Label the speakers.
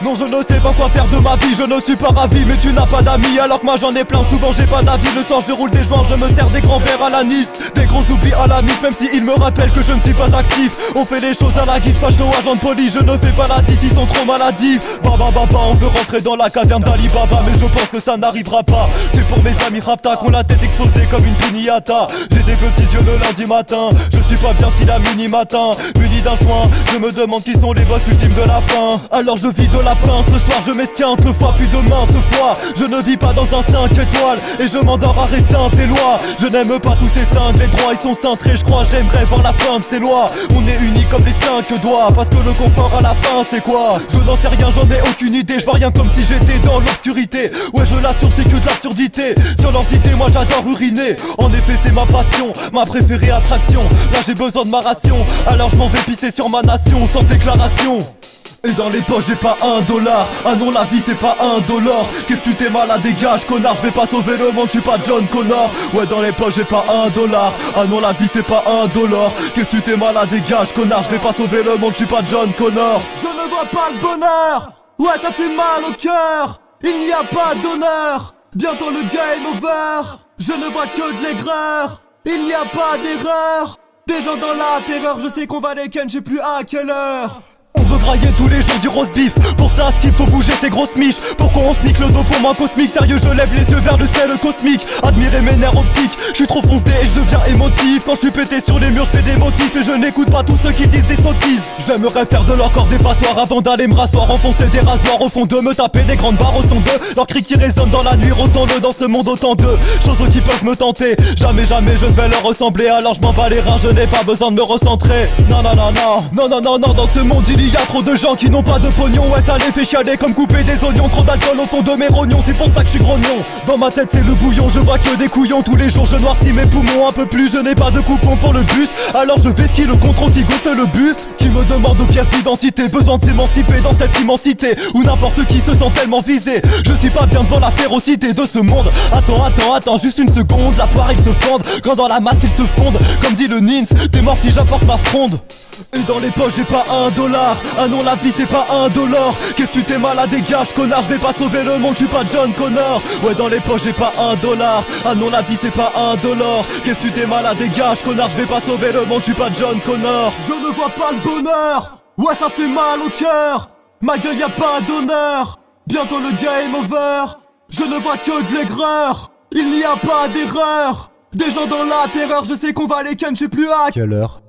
Speaker 1: Non je ne sais pas quoi faire de ma vie, je ne suis pas ravi. Mais tu n'as pas d'amis alors que moi j'en ai plein. Souvent j'ai pas d'avis, le soir je roule des joints. Je me sers des grands verres à l'anis, des gros oublis à la mise. Même si ils me rappellent que je ne suis pas actif. On fait les choses à la guise, facho, agent de police. Je ne fais pas la diff, ils sont trop maladifs. Baba baba, on veut rentrer dans la caverne d'Ali Baba. Mais je pense que ça n'arrivera pas. C'est pour mes amis rapta qu'on la tête explosée comme une piñata. J'ai des petits yeux le lundi matin. Je suis pas bien si la mini matin. Muni d'un joint, je me demande qui sont les boss ultimes de la fin. Alors je vis de la plainte, le soir je m'esquinte le foie puis de maintes fois. Je ne vis pas dans un 5 étoiles et je m'endors à Récinte et lois. Je n'aime pas tous ces cinq, les droits ils sont cintrés. Je crois j'aimerais voir la fin de ces lois. On est unis comme les 5 doigts. Parce que le confort à la fin c'est quoi? Je n'en sais rien, j'en ai aucune idée. Je vois rien comme si j'étais dans l'obscurité. Ouais je l'assure c'est que de l'absurdité. Sur leur cité moi j'adore uriner. En effet c'est ma passion, ma préférée attraction. Là j'ai besoin de ma ration. Alors je m'en vais pisser sur ma nation sans déclaration. Et dans les poches j'ai pas $1. Ah non la vie c'est pas $1. Qu'est-ce que tu t'es malade dégage connard. Je vais pas sauver le monde, je suis pas John Connor. Ouais dans les poches j'ai pas $1. Ah non la vie c'est pas $1. Qu'est-ce que tu t'es malade dégage connard. Je vais pas sauver le monde, je suis pas John Connor. Je ne vois pas le bonheur. Ouais ça fait mal au cœur. Il n'y a pas d'honneur. Bientôt le game over. Je ne vois que de l'aigreur. Il n'y a pas d'erreur. Des gens dans la terreur. Je sais qu'on va les ken, j'ai plus à quelle heure. On veut grailler tous les jours du roast beef. Pour ça ce qu'il faut bouger c'est grosse miche. Pourquoi on se nique le dos pour moi cosmique. Sérieux je lève les yeux vers le ciel cosmique. Admirer mes nerfs optiques. Je suis trop foncé et je deviens émotif. Quand je suis pété sur les murs je fais des motifs. Et je n'écoute pas tous ceux qui disent des sottises. J'aimerais faire de leur corps des passoires avant d'aller me rasseoir. Enfoncer des rasoirs au fond d'eux. Me taper des grandes barres au son d'eux. Leurs cris qui résonnent dans la nuit. Ressens-le dans ce monde autant de choses qui peuvent me tenter. Jamais jamais je ne vais leur ressembler. Alors je m'en bats les reins, je n'ai pas besoin de me recentrer. Non non non non. Non non non non. Dans ce monde il y a trop de gens qui n'ont pas de pognon. Ouais ça les fait chialer comme couper des oignons. Trop d'alcool au fond de mes rognons. C'est pour ça que je suis grognon. Dans ma tête c'est le bouillon. Je vois que des couillons. Tous les jours je noircis mes poumons un peu plus. Je n'ai pas de coupon pour le bus. Alors je vais ski le contrôle qui gonfle le bus. Qui me demande aux pièces d'identité. Besoin de s'émanciper dans cette immensité où n'importe qui se sent tellement visé. Je suis pas bien devant la férocité de ce monde. Attends juste une seconde. La poire ils se fendent. Quand dans la masse ils se fondent. Comme dit le Nins, t'es mort si j'apporte ma fronde. Et dans les poches j'ai pas $1. Ah non la vie c'est pas $1. Qu'est-ce que tu t'es malade dégage connard. Je vais pas sauver le monde, je suis pas John Connor. Ouais dans les poches j'ai pas $1. Ah non la vie c'est pas $1. Qu'est-ce que tu t'es malade dégage connard. Je vais pas sauver le monde, je suis pas John Connor. Je ne vois pas le bonheur. Ouais ça fait mal au cœur. Ma gueule y a pas d'honneur. Bientôt le game over. Je ne vois que de l'aigreur. Il n'y a pas d'erreur. Des gens dans la terreur. Je sais qu'on va les ken, je sais plus à
Speaker 2: quelle heure.